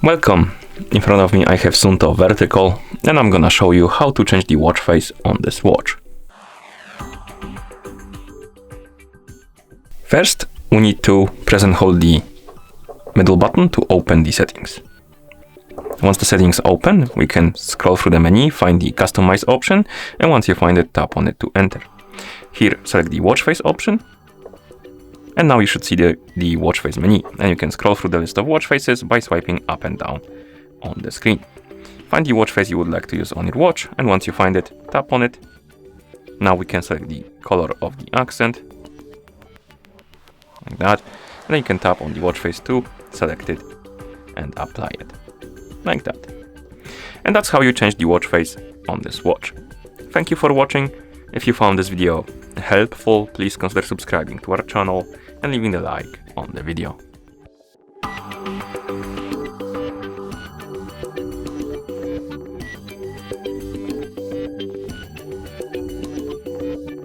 Welcome! In front of me I have Suunto Vertical and I'm gonna show you how to change the watch face on this watch. First, we need to press and hold the middle button to open the settings. Once the settings open, we can scroll through the menu, find the Customize option, and once you find it, tap on it to enter. Here, select the watch face option, and now you should see the watch face menu, and you can scroll through the list of watch faces by swiping up and down on the screen. Find the watch face you would like to use on your watch, and once you find it, tap on it. Now we can select the color of the accent, like that, and then you can tap on the watch face to select it and apply it, like that. And that's how you change the watch face on this watch. Thank you for watching. If you found this video helpful, please consider subscribing to our channel and leaving a like on the video.